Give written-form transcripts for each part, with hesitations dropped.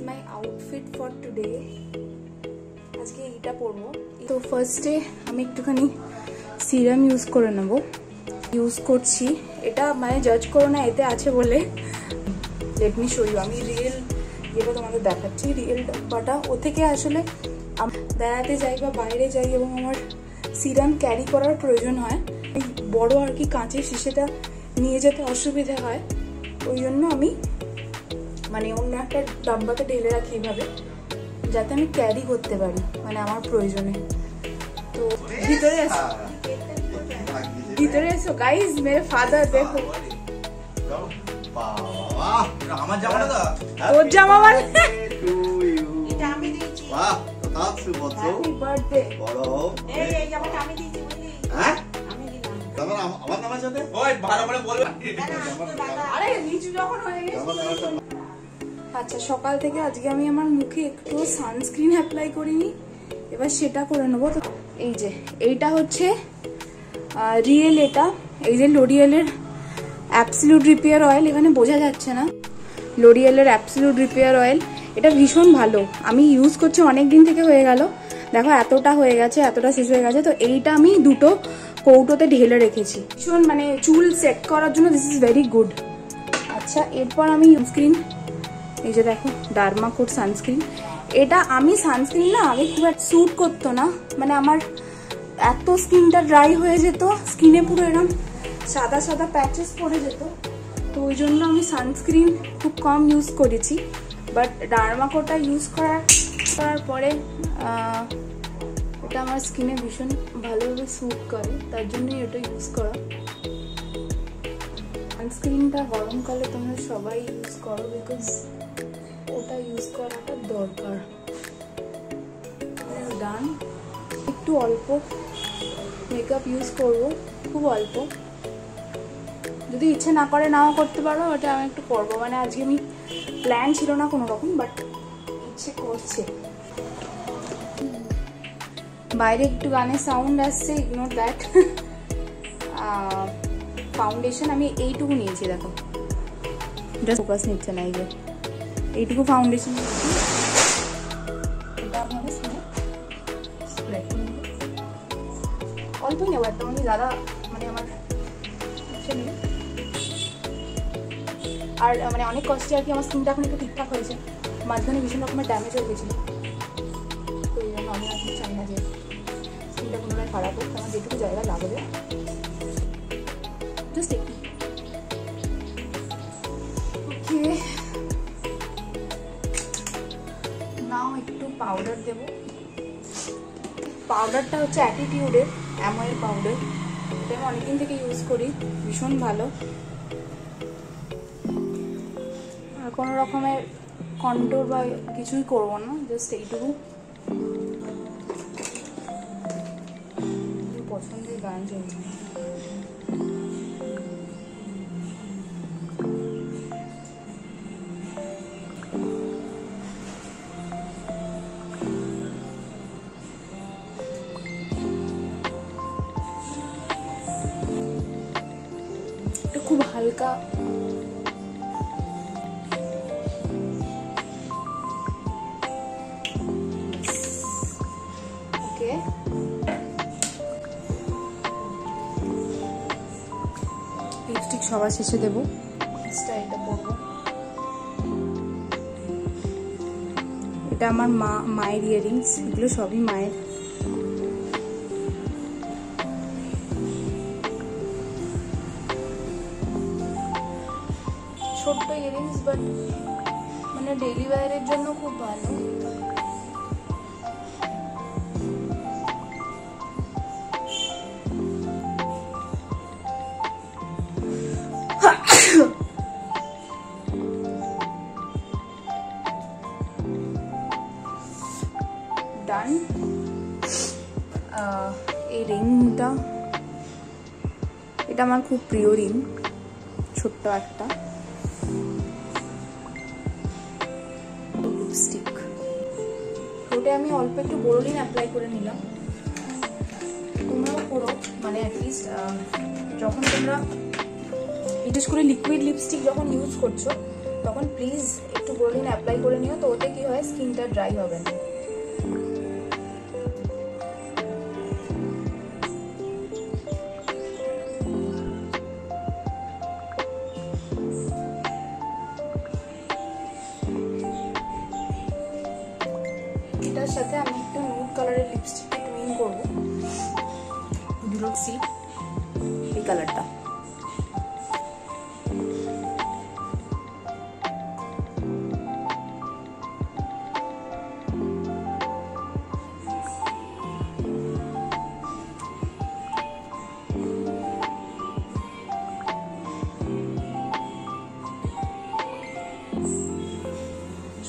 my outfit for today. আজকে এটা পরবো। তো ফার্স্টে আমি একটুখানি সিরাম ইউজ করে নেব। ইউজ করছি, এটা মানে জাজ করো না এতে আছে বলে। Let me show you. আমি রিয়েল যেটা তোমাদের দেখাচ্ছি, রিয়েল ডাব্বাটা। ও থেকে আসলে বেড়াতে যাই বা বাইরে যাই এবং আমার সিরাম ক্যারি করার প্রয়োজন হয়, বড় আর কি কাঁচের শিশেটা নিয়ে যেতে অসুবিধা হয়, ওই জন্য আমি মানে অন্য একটা ডাব্বাতে ঢেলে রাখি এইভাবে, যাতে আমি ক্যারি করতে পারি মানে আমার প্রয়োজনে। তো ভিতরে আসো, ভিতরে এসো গাইজ, মেরে ফাদার দেখো। আমার জামাটা দাও, ওর জামা মানে এটা আমি দিয়েছি। বাহ তাৎসু বলছো হ্যাপি বার্থডে। বড় এই জামাটা আমি দিয়েছি বুঝলি? হ্যাঁ আমি দিলাম। তারপর আমার নামের সাথে ওই ভালো করে বলবে। আরে নিচু যখন হয়ে গেছে। আচ্ছা, সকাল থেকে আজকে আমি আমার মুখে একটু সানস্ক্রিন অ্যাপ্লাই করিনি, এবার সেটা করে নেবো। তো এই যে এইটা হচ্ছে রিয়েল, এটা এই যে লোরিয়েলের অ্যাবসলিউট রিপেয়ার অয়েল, এখানে বোঝা যাচ্ছে না, লোরিয়েলের অ্যাবসলিউট রিপেয়ার অয়েল। এটা ভীষণ ভালো, আমি ইউজ করছি অনেক দিন থেকে, হয়ে গেল দেখো এতটা হয়ে গেছে, এতটা শেষ হয়ে গেছে। তো এইটা আমি দুটো কৌটোতে ঢেলে রেখেছি, ভীষণ মানে চুল সেট করার জন্য দিস ইজ ভেরি গুড। আচ্ছা, এরপর আমি সানস্ক্রিন, এই যে দেখো ডার্মাকোট সানস্ক্রিন। এটা আমি সানস্ক্রিন না আগে খুব একটা স্যুট করতো না, মানে আমার এত স্কিনটা ড্রাই হয়ে যেত, স্কিনে পুরো এরকম সাদা সাদা প্যাচেস পড়ে যেত, তো ওই জন্য আমি সানস্ক্রিন খুব কম ইউজ করেছি। বাট ডার্মাকোটা ইউজ করার পরে এটা আমার স্কিনে ভীষণ ভালোভাবে স্যুট করে, তার জন্যই এটা ইউজ করা। সানস্ক্রিনটা গরমকালে তোমরা সবাই ইউজ করো, বিকজ ওটা ইউজ করাটা দরকার। ডান, একটু অল্প মেকআপ ইউজ করব, খুব অল্প, যদি ইচ্ছে না করে নাও করতে পারো, ওটা আমি একটু করবো, মানে আজকে আমি প্ল্যান ছিল না কোনো রকম, বাট ইচ্ছে করছে। বাইরে একটু গানের সাউন্ড আসছে, ইগনোর দ্যাট। ফাউন্ডেশন আমি এইটুকু নিয়েছি, দেখো জাস্ট ফোকাস নিচ্ছে না, এই যে এইটুকু ফাউন্ডেশন নিয়েছি। এটা আমাদের অল্পই নেবো একদম, আমি দাদা মানে আমার আর মানে অনেক কষ্টে আর কি আমার স্কিনটা এখন একটু ঠিকঠাক হয়েছে, মাঝখানে ভীষণ রকমের ড্যামেজ হয়ে গেছিলো, তো এই জন্য আমি এখন চাই না যে স্কিনটা পুনরায় খারাপ হোক, আমার যেটুকু জায়গা লাগবে জাস্ট একটু। ওকে, নাও একটু পাউডার দেবো। পাউডারটা হচ্ছে অ্যাটিটিউডের অ্যামোয়ের পাউডার, এটা আমি অনেকদিন থেকে ইউজ করি, ভীষণ ভালো। আর কোনো রকমের কন্ট্রোল বা কিছুই করবো না, জাস্ট এইটুকু। পছন্দের গান চলছে, খুব হালকা ওকে। লিপস্টিক সবার শেষে দেবো, এটা পরবো। এটা আমার মায়ের ইয়ারিংস, এগুলো সবই মায়ের। ছোট্ট ইয়ারিংস, বাট মানে ডেইলি ওয়্যারের জন্য খুব ভালো। ডান। এই রিংটা, এটা আমার খুব প্রিয় রিং, ছোট্ট একটা। লিপস্টিক, ওটা আমি অল্প একটু বোরোলিন অ্যাপ্লাই করে নিলাম, তোমরাও করো, মানে অ্যাটলিস্ট যখন তোমরা বিশেষ করে লিকুইড লিপস্টিক যখন ইউজ করছো তখন প্লিজ টুব্রোলিন অ্যাপ্লাই করে নিও, তো ওতে কি হয় স্কিনটা ড্রাই হবে না। এটার সাথে আমি একটু নুড কালারের লিপস্টিক টুইন করবো, সি এই কালারটা।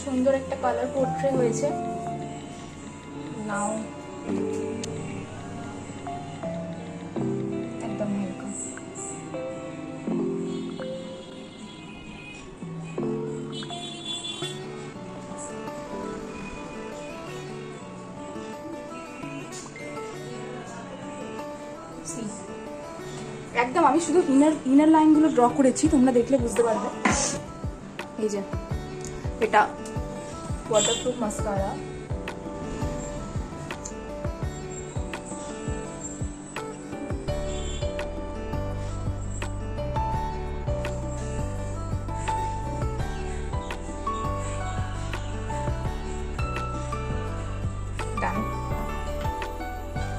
সুন্দর একটা কালার পোর্ট্রে হয়েছে। নাও একদম হালকা। একদম আমি শুধু ইনার লাইনগুলো ড্র করেছি, তোমরা দেখলে বুঝতে পারবে। এই যে এটা ওয়াটারপ্রুফ মাস্কারা, ডান।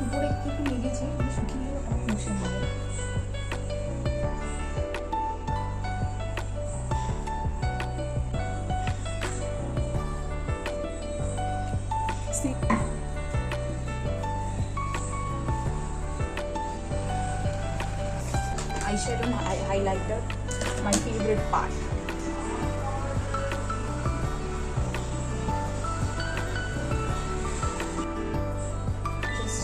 উপরে একটু লেগেছে, শুকিয়ে গেলে অনেক মুছে নেবে। Eyeshadow and highlighter, my favorite part. Just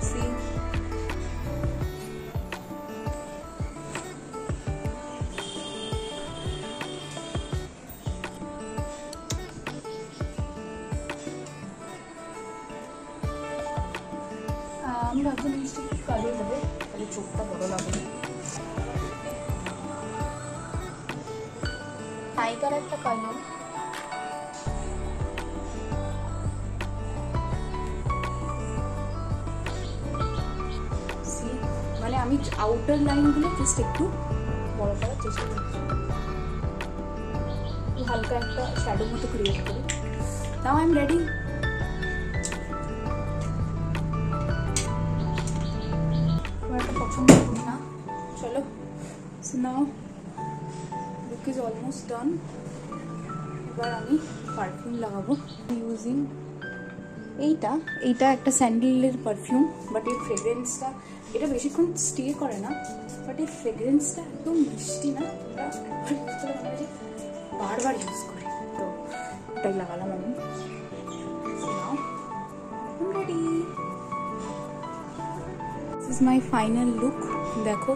see. আমি ভাবছি জিনিসটা একটু কালিয়ে দেবে, তাহলে চোখটা বড় লাগবে। নাইকার একটা কালার, মানে আমি আউটার লাইনগুলো জাস্ট একটু বড় করার চেষ্টা করছি, হালকা একটা শ্যাডো মতো ক্রিয়েট করি। Now I am ready. পছন্দ করি না, চলো। So now look is almost done. এবার আমি পারফিউম লাগাবো ইউজিং এইটা একটা স্যান্ডেলের পারফিউম, বাট এর ফ্রেগ্রেন্সটা, এটা বেশিক্ষণ স্টে করে না, বাট এর ফ্রেগ্রেন্সটা একদম মিষ্টি না, এটা একবার ইউজ করে মনে হয় যে বারবার ইউজ করি, তো এটাই লাগালাম আমি। Now ready, this is my final look. দেখো